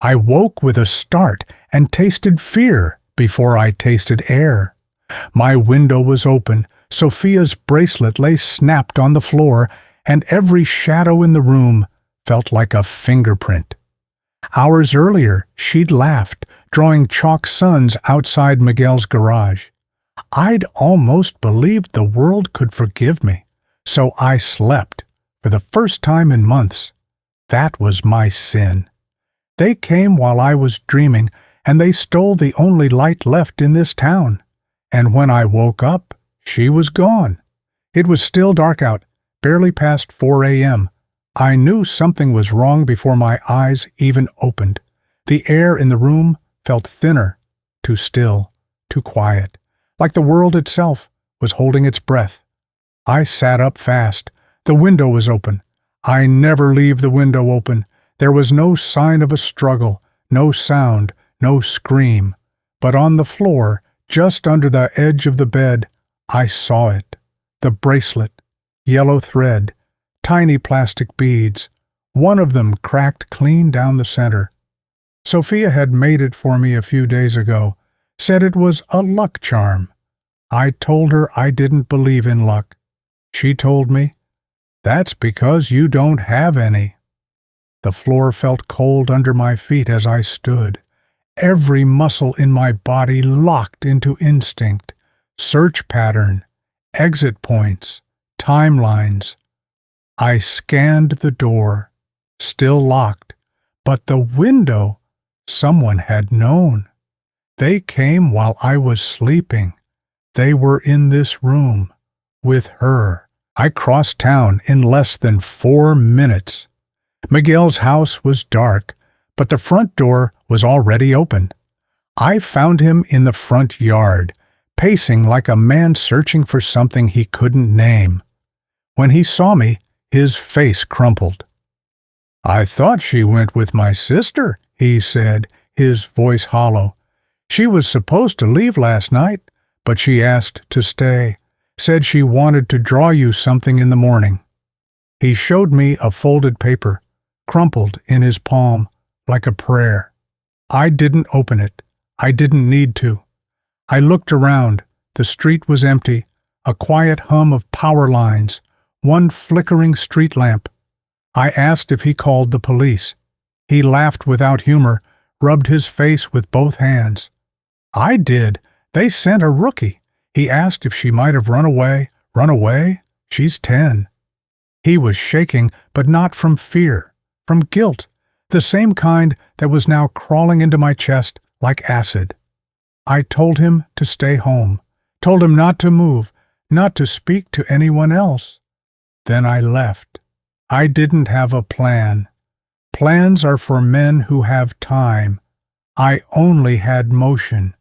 I woke with a start and tasted fear before I tasted air. My window was open, Sophia's bracelet lay snapped on the floor, and every shadow in the room felt like a fingerprint. Hours earlier, she'd laughed, drawing chalk suns outside Miguel's garage. I'd almost believed the world could forgive me, so I slept, for the first time in months. That was my sin. They came while I was dreaming, and they stole the only light left in this town. And when I woke up, she was gone. It was still dark out, barely past 4 a.m. I knew something was wrong before my eyes even opened. The air in the room felt thinner, too still, too quiet, like the world itself was holding its breath. I sat up fast. The window was open. I never leave the window open. There was no sign of a struggle, no sound, no scream. But on the floor, just under the edge of the bed, I saw it. The bracelet, yellow thread, tiny plastic beads. One of them cracked clean down the center. Sophia had made it for me a few days ago, said it was a luck charm. I told her I didn't believe in luck. She told me, "That's because you don't have any." The floor felt cold under my feet as I stood. Every muscle in my body locked into instinct, search pattern, exit points, timelines. I scanned the door, still locked, but the window, someone had known. They came while I was sleeping. They were in this room, with her. I crossed town in less than 4 minutes. Miguel's house was dark, but the front door was already open. I found him in the front yard, pacing like a man searching for something he couldn't name. When he saw me, his face crumpled. "I thought she went with my sister," he said, his voice hollow. "She was supposed to leave last night, but she asked to stay, said she wanted to draw you something in the morning." He showed me a folded paper, crumpled in his palm, like a prayer. I didn't open it. I didn't need to. I looked around. The street was empty, a quiet hum of power lines, one flickering street lamp. I asked if he called the police. He laughed without humor, rubbed his face with both hands. "I did. They sent a rookie. He asked if she might have run away. Run away? She's 10. He was shaking, but not from fear, from guilt, the same kind that was now crawling into my chest like acid. I told him to stay home, told him not to move, not to speak to anyone else. Then I left. I didn't have a plan. Plans are for men who have time. I only had motion.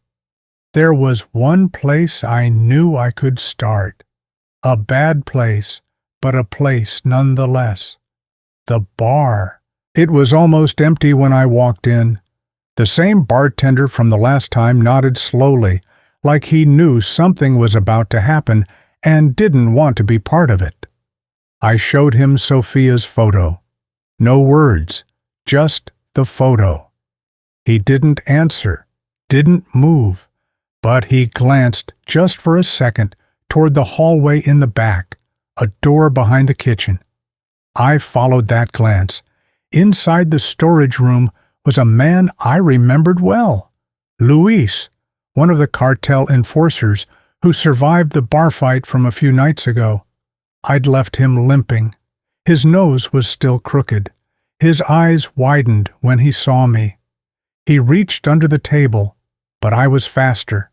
There was one place I knew I could start. A bad place, but a place nonetheless. The bar. It was almost empty when I walked in. The same bartender from the last time nodded slowly, like he knew something was about to happen and didn't want to be part of it. I showed him Sophia's photo. No words, just the photo. He didn't answer, didn't move, but he glanced just for a second toward the hallway in the back, a door behind the kitchen. I followed that glance. Inside the storage room was a man I remembered well, Luis, one of the cartel enforcers who survived the bar fight from a few nights ago. I'd left him limping. His nose was still crooked. His eyes widened when he saw me. He reached under the table, but I was faster.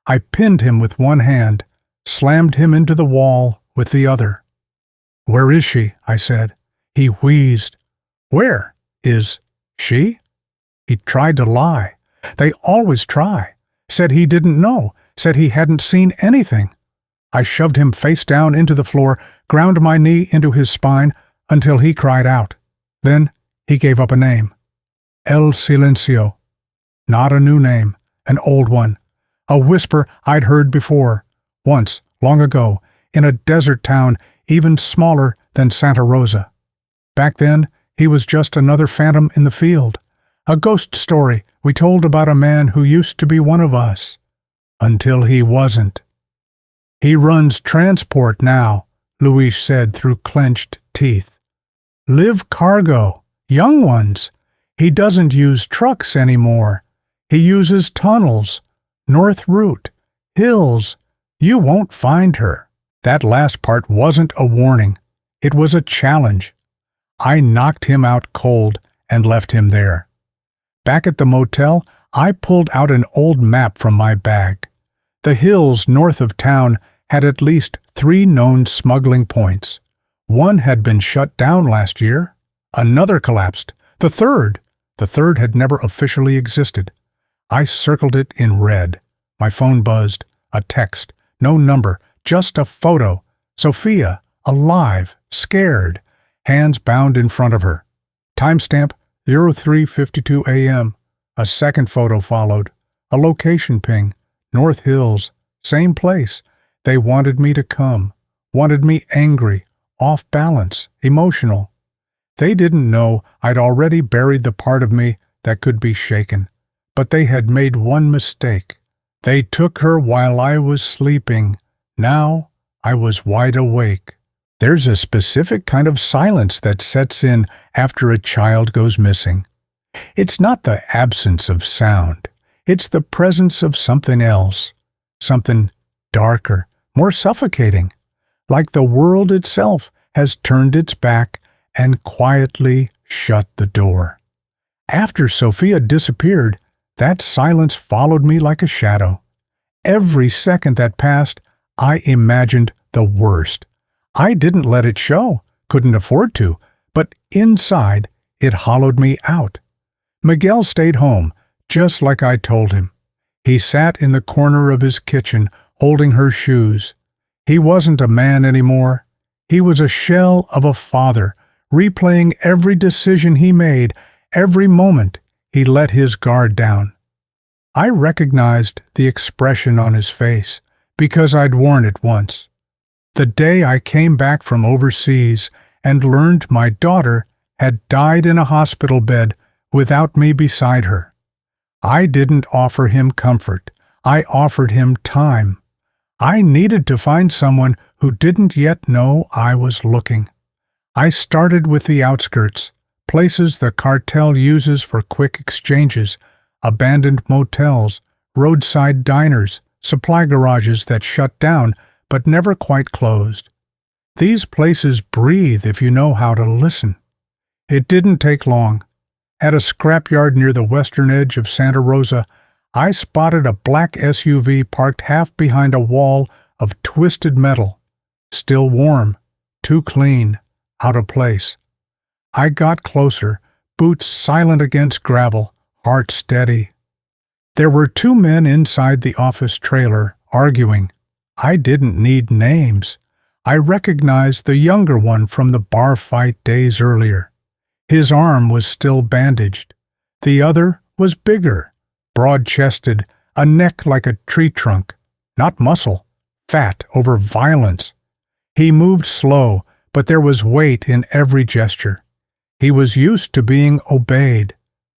I pinned him with one hand, slammed him into the wall with the other. "Where is she?" I said. He wheezed. "Where is she?" He tried to lie. They always try. Said he didn't know, said he hadn't seen anything. I shoved him face down into the floor, ground my knee into his spine until he cried out. Then he gave up a name. El Silencio. Not a new name, an old one. A whisper I'd heard before, once, long ago, in a desert town even smaller than Santa Rosa. Back then, he was just another phantom in the field, A ghost story we told about a man who used to be one of us, until he wasn't. He runs transport now, Luis said through clenched teeth. Live cargo, young ones. He doesn't use trucks anymore. He uses tunnels, north route, hills. You won't find her. That last part wasn't a warning. It was a challenge. I knocked him out cold and left him there. Back at the motel, I pulled out an old map from my bag. The hills north of town had at least 3 known smuggling points. One had been shut down last year. Another collapsed. The third had never officially existed. I circled it in red. My phone buzzed. A text. No number. Just a photo. Sophia, alive, scared, hands bound in front of her. Timestamp 03:52 a.m. A second photo followed. A location ping. North Hills. Same place. They wanted me to come. Wanted me angry, off balance, emotional. They didn't know I'd already buried the part of me that could be shaken. But they had made one mistake. They took her while I was sleeping. Now I was wide awake. There's a specific kind of silence that sets in after a child goes missing. It's not the absence of sound. It's the presence of something else. Something darker, more suffocating. Like the world itself has turned its back and quietly shut the door. After Sophia disappeared, that silence followed me like a shadow. Every second that passed, I imagined the worst. I didn't let it show, couldn't afford to, but inside it hollowed me out. Miguel stayed home, just like I told him. He sat in the corner of his kitchen, holding her shoes. He wasn't a man anymore. He was a shell of a father, replaying every decision he made, every moment he let his guard down. I recognized the expression on his face, because I'd worn it once. The day I came back from overseas and learned my daughter had died in a hospital bed without me beside her. I didn't offer him comfort. I offered him time. I needed to find someone who didn't yet know I was looking. I started with the outskirts, places the cartel uses for quick exchanges, abandoned motels, roadside diners, supply garages that shut down but never quite closed. These places breathe if you know how to listen. It didn't take long. At a scrapyard near the western edge of Santa Rosa, I spotted a black SUV parked half behind a wall of twisted metal. Still warm, too clean, out of place. I got closer, boots silent against gravel, heart steady. There were 2 men inside the office trailer, arguing. I didn't need names. I recognized the younger one from the bar fight days earlier. His arm was still bandaged. The other was bigger, broad-chested, a neck like a tree trunk. Not muscle, fat over violence. He moved slow, but there was weight in every gesture. He was used to being obeyed.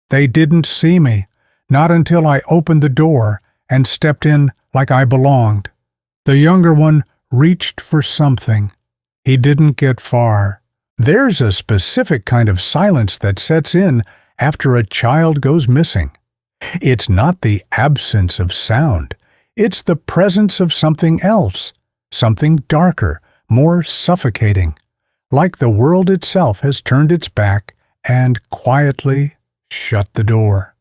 They didn't see me, not until I opened the door and stepped in like I belonged. The younger one reached for something. He didn't get far. There's a specific kind of silence that sets in after a child goes missing. It's not the absence of sound. It's the presence of something else, something darker, more suffocating. Like the world itself has turned its back and quietly shut the door.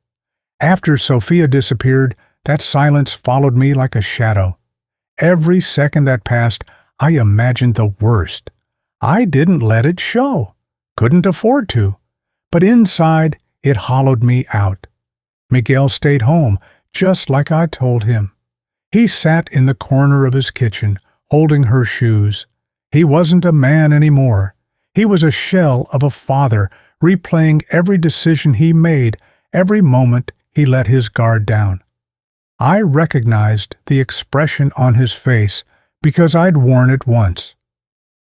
After Sophia disappeared, that silence followed me like a shadow. Every second that passed, I imagined the worst. I didn't let it show. Couldn't afford to. But inside, it hollowed me out. Miguel stayed home, just like I told him. He sat in the corner of his kitchen, holding her shoes. He wasn't a man anymore. He was a shell of a father, replaying every decision he made, every moment he let his guard down. I recognized the expression on his face because I'd worn it once.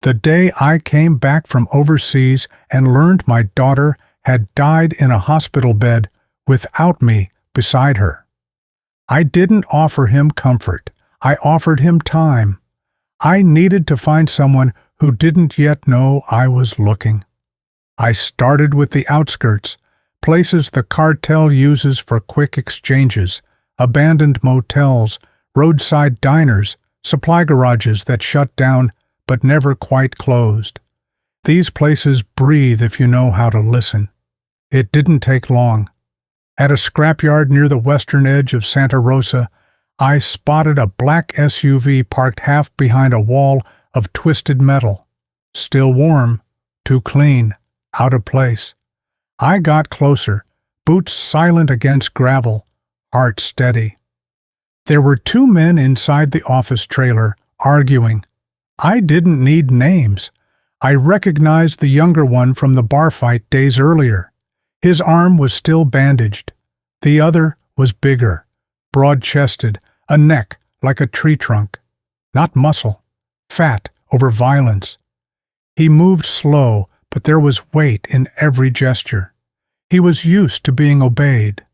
The day I came back from overseas and learned my daughter had died in a hospital bed without me beside her. I didn't offer him comfort. I offered him time. I needed to find someone who didn't yet know I was looking. I started with the outskirts, places the cartel uses for quick exchanges, abandoned motels, roadside diners, supply garages that shut down but never quite closed. These places breathe if you know how to listen. It didn't take long. At a scrapyard near the western edge of Santa Rosa, I spotted a black SUV parked half behind a wall of twisted metal. Still warm, too clean, out of place. I got closer, boots silent against gravel, heart steady. There were two men inside the office trailer, arguing. I didn't need names. I recognized the younger one from the bar fight days earlier. His arm was still bandaged. The other was bigger, broad-chested, a neck like a tree trunk. Not muscle, fat over violence. He moved slow, but there was weight in every gesture. He was used to being obeyed.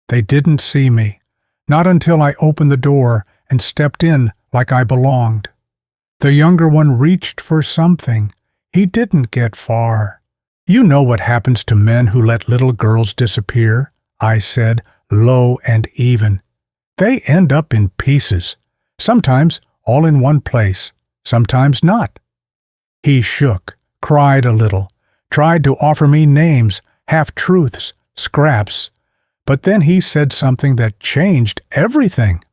They didn't see me, not until I opened the door and stepped in like I belonged. The younger one reached for something. He didn't get far. "You know what happens to men who let little girls disappear," I said, low and even. "They end up in pieces, sometimes all in one place, sometimes not." He shook, cried a little, tried to offer me names, half-truths, scraps, but then he said something that changed everything.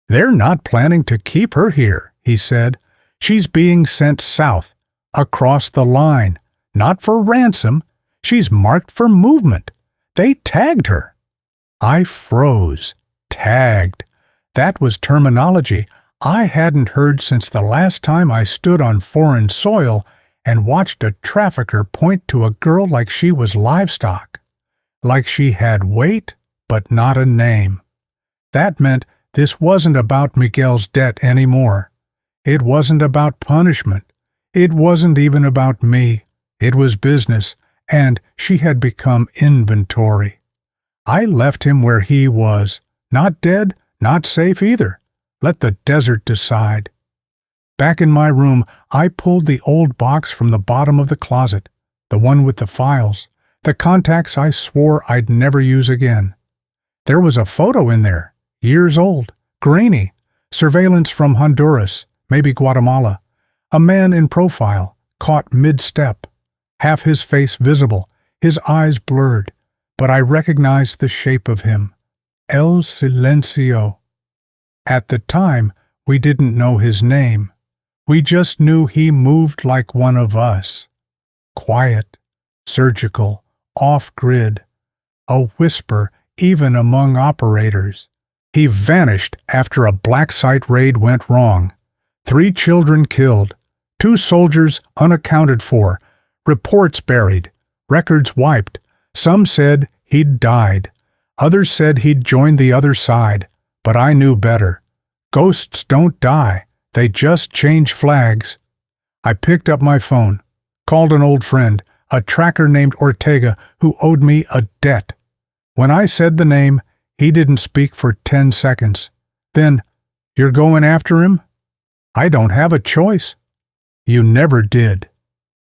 "They're not planning to keep her here," he said. "She's being sent south, across the line, not for ransom. She's marked for movement. They tagged her." I froze. Tagged. That was terminology I hadn't heard since the last time I stood on foreign soil and watched a trafficker point to a girl like she was livestock, like she had weight but not a name. That meant this wasn't about Miguel's debt anymore. It wasn't about punishment. It wasn't even about me. It was business, and she had become inventory. I left him where he was, not dead, not safe either. Let the desert decide. Back in my room, I pulled the old box from the bottom of the closet, the one with the files, the contacts I swore I'd never use again. There was a photo in there, years old, grainy, surveillance from Honduras, maybe Guatemala, a man in profile, caught mid-step, half his face visible, his eyes blurred, but I recognized the shape of him. El Silencio. At the time, we didn't know his name. We just knew he moved like one of us. Quiet, surgical, off-grid, a whisper even among operators. He vanished after a black site raid went wrong. 3 children killed, 2 soldiers unaccounted for, reports buried, records wiped. Some said he'd died. Others said he'd joined the other side, but I knew better. Ghosts don't die, they just change flags. I picked up my phone, called an old friend, a tracker named Ortega who owed me a debt. When I said the name, he didn't speak for 10 seconds. Then, "You're going after him?" "I don't have a choice." "You never did."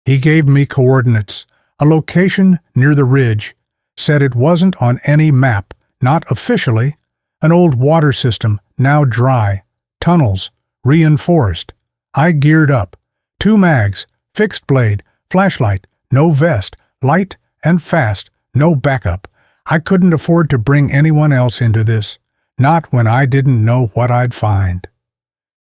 He gave me coordinates, a location near the ridge, said it wasn't on any map, not officially, an old water system, now dry, tunnels, reinforced. I geared up. 2 mags, fixed blade, flashlight, no vest, light and fast, no backup. I couldn't afford to bring anyone else into this, not when I didn't know what I'd find.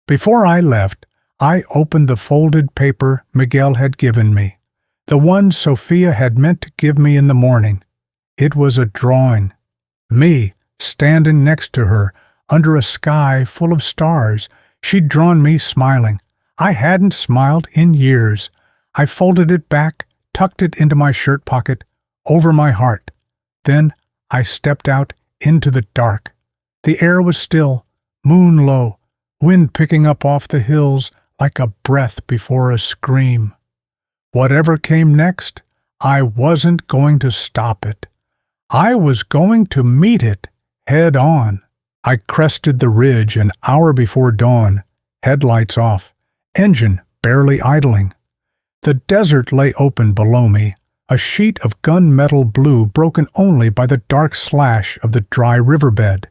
Before I left, I opened the folded paper Miguel had given me, the one Sophia had meant to give me in the morning. It was a drawing. Me, standing next to her, under a sky full of stars. She'd drawn me smiling. I hadn't smiled in years. I folded it back, tucked it into my shirt pocket, over my heart. Then I stepped out into the dark. The air was still, moon low, wind picking up off the hills like a breath before a scream. Whatever came next, I wasn't going to stop it. I was going to meet it head on. I crested the ridge an hour before dawn, headlights off, engine barely idling. The desert lay open below me, a sheet of gunmetal blue broken only by the dark slash of the dry riverbed.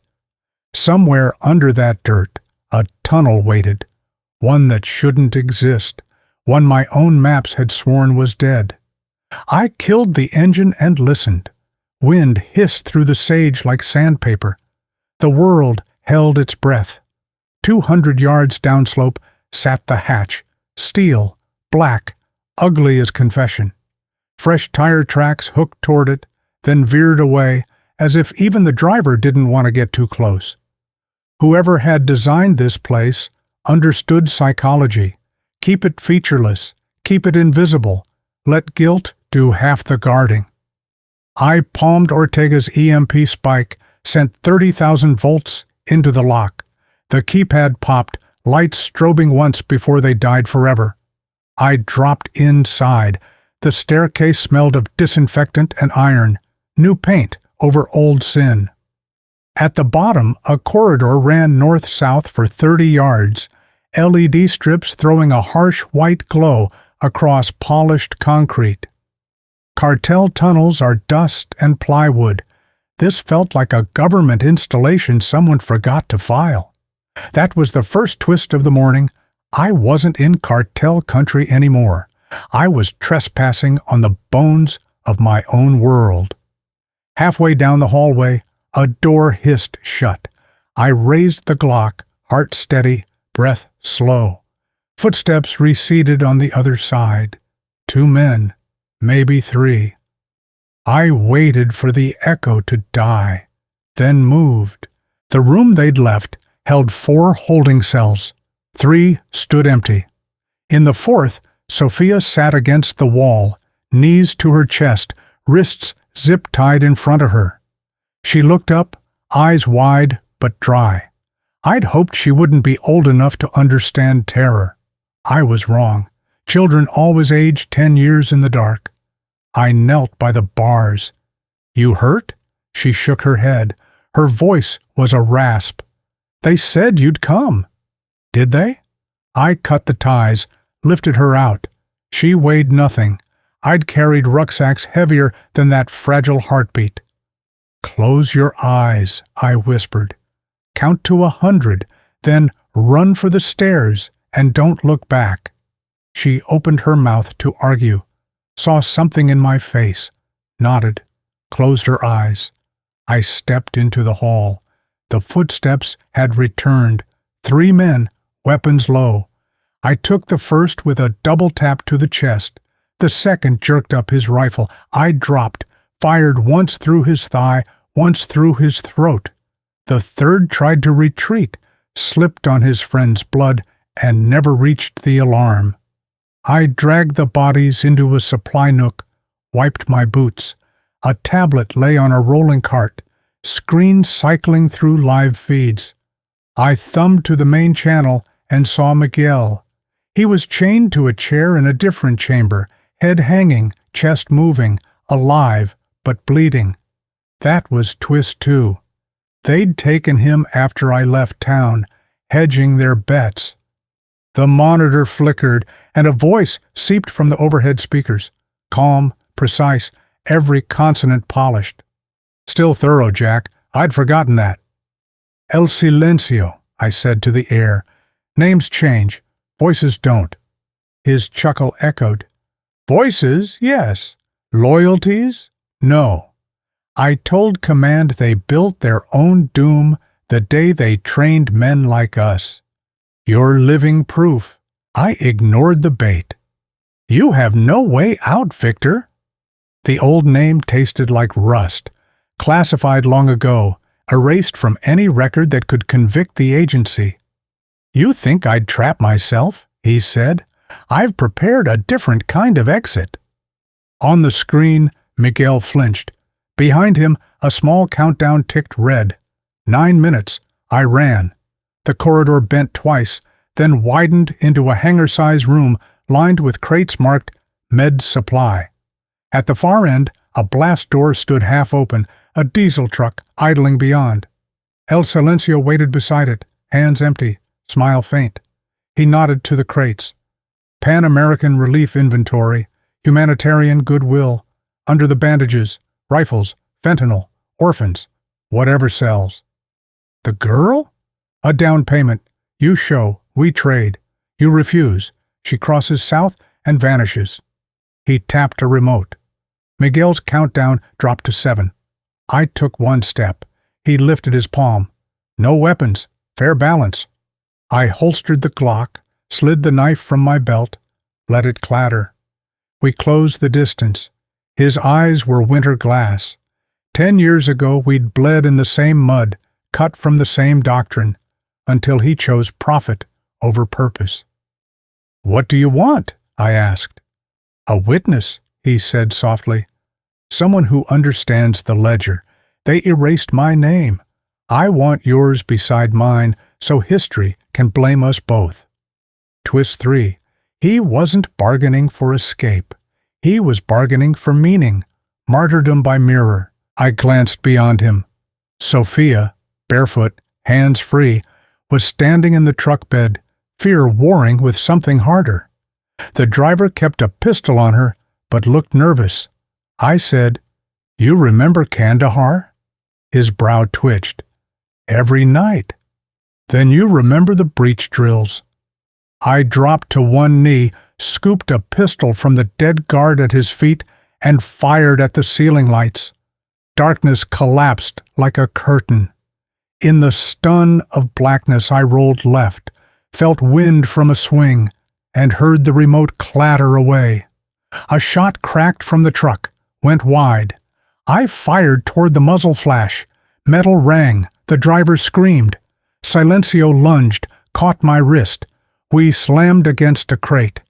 Somewhere under that dirt, a tunnel waited, one that shouldn't exist, one my own maps had sworn was dead. I killed the engine and listened. Wind hissed through the sage like sandpaper. The world held its breath. 200 yards downslope sat the hatch, steel, black, ugly as confession. Fresh tire tracks hooked toward it, then veered away, as if even the driver didn't want to get too close. Whoever had designed this place understood psychology. Keep it featureless, keep it invisible, let guilt do half the guarding. I palmed Ortega's EMP spike, sent 30,000 volts into the lock. The keypad popped, lights strobing once before they died forever. I dropped inside. The staircase smelled of disinfectant and iron, new paint over old sin. At the bottom, a corridor ran north-south for 30 yards, LED strips throwing a harsh white glow across polished concrete. Cartel tunnels are dust and plywood. This felt like a government installation someone forgot to file. That was the first twist of the morning. I wasn't in cartel country anymore. I was trespassing on the bones of my own world. Halfway down the hallway, a door hissed shut. I raised the Glock, heart steady, breath slow. Footsteps receded on the other side. 2 men, maybe 3. I waited for the echo to die, then moved. The room they'd left held 4 holding cells. 3 stood empty. In the 4th, Sophia sat against the wall, knees to her chest, wrists zip-tied in front of her. She looked up, eyes wide but dry. I'd hoped she wouldn't be old enough to understand terror. I was wrong. Children always age 10 years in the dark. I knelt by the bars. "You hurt?" She shook her head. Her voice was a rasp. "They said you'd come." "Did they?" I cut the ties, lifted her out. She weighed nothing. I'd carried rucksacks heavier than that fragile heartbeat. "Close your eyes," I whispered. "Count to 100, then run for the stairs and don't look back." She opened her mouth to argue, saw something in my face, nodded, closed her eyes. I stepped into the hall. The footsteps had returned. 3 men, weapons low. I took the first with a double tap to the chest. The second jerked up his rifle. I dropped, fired once through his thigh, once through his throat. The third tried to retreat, slipped on his friend's blood, and never reached the alarm. I dragged the bodies into a supply nook, wiped my boots. A tablet lay on a rolling cart, screen cycling through live feeds. I thumbed to the main channel and saw Miguel. He was chained to a chair in a different chamber, head hanging, chest moving, alive but bleeding. That was twist 2. They'd taken him after I left town, hedging their bets. The monitor flickered, and a voice seeped from the overhead speakers. Calm, precise, every consonant polished. "Still thorough, Jack. I'd forgotten that." "El silencio," I said to the air. "Names change. Voices don't." His chuckle echoed. "Voices, yes. Loyalties, no. I told Command they built their own doom the day they trained men like us. You're living proof." I ignored the bait. "You have no way out, Victor." The old name tasted like rust, classified long ago, erased from any record that could convict the agency. "You think I'd trap myself?" he said. "I've prepared a different kind of exit." On the screen, Miguel flinched. Behind him, a small countdown ticked red. 9 minutes. I ran. The corridor bent twice, then widened into a hangar-sized room lined with crates marked Med Supply. At the far end, a blast door stood half open, a diesel truck idling beyond. El Silencio waited beside it, hands empty, smile faint. He nodded to the crates. Pan-American relief inventory, humanitarian goodwill, under the bandages, rifles, fentanyl, orphans, whatever sells. The girl? A down payment. You show, we trade. You refuse. She crosses south and vanishes. He tapped a remote. Miguel's countdown dropped to 7. I took one step. He lifted his palm. No weapons. Fair balance. I holstered the Glock, slid the knife from my belt, let it clatter. We closed the distance. His eyes were winter glass. 10 years ago we'd bled in the same mud, cut from the same doctrine, until he chose profit over purpose. "What do you want?" I asked. "A witness," he said softly. "Someone who understands the ledger. They erased my name. I want yours beside mine so history can blame us both." Twist 3. He wasn't bargaining for escape. He was bargaining for meaning, martyrdom by mirror. I glanced beyond him. Sophia, barefoot, hands free, was standing in the truck bed, fear warring with something harder. The driver kept a pistol on her, but looked nervous. I said, "You remember Kandahar?" His brow twitched. "Every night." "Then you remember the breech drills." I dropped to one knee, scooped a pistol from the dead guard at his feet, and fired at the ceiling lights. Darkness collapsed like a curtain. In the stun of blackness I rolled left, felt wind from a swing, and heard the remote clatter away. A shot cracked from the truck, went wide. I fired toward the muzzle flash. Metal rang, the driver screamed. Silencio lunged, caught my wrist. We slammed against a crate.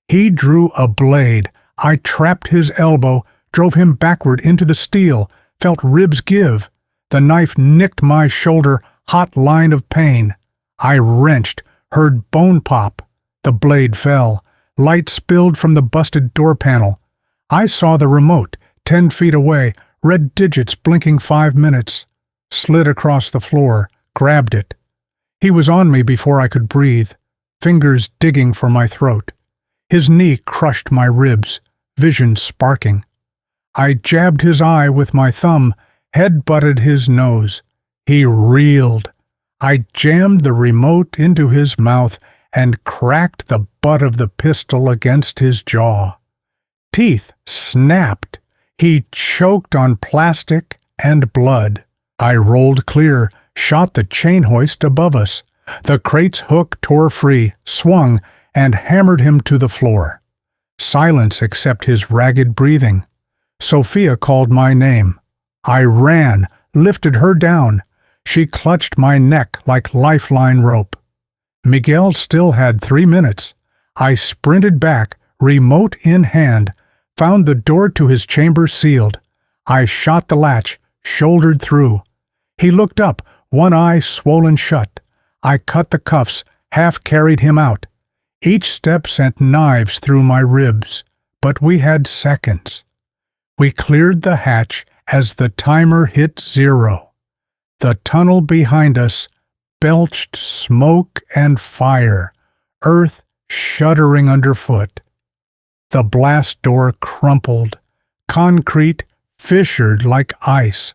He drew a blade. I trapped his elbow, drove him backward into the steel, felt ribs give. The knife nicked my shoulder, hot line of pain. I wrenched, heard bone pop. The blade fell. Light spilled from the busted door panel. I saw the remote, 10 feet away, red digits blinking 5 minutes. Slid across the floor, grabbed it. He was on me before I could breathe, fingers digging for my throat. His knee crushed my ribs, vision sparking. I jabbed his eye with my thumb, head-butted his nose. He reeled. I jammed the remote into his mouth and cracked the butt of the pistol against his jaw. Teeth snapped. He choked on plastic and blood. I rolled clear, shot the chain hoist above us. The crate's hook tore free, swung, and hammered him to the floor. Silence except his ragged breathing. Sophia called my name. I ran, lifted her down. She clutched my neck like lifeline rope. Miguel still had 3 minutes. I sprinted back, remote in hand, found the door to his chamber sealed. I shot the latch, shouldered through. He looked up, one eye swollen shut. I cut the cuffs, half-carried him out. Each step sent knives through my ribs, but we had seconds. We cleared the hatch as the timer hit 0. The tunnel behind us belched smoke and fire, earth shuddering underfoot. The blast door crumpled, concrete fissured like ice.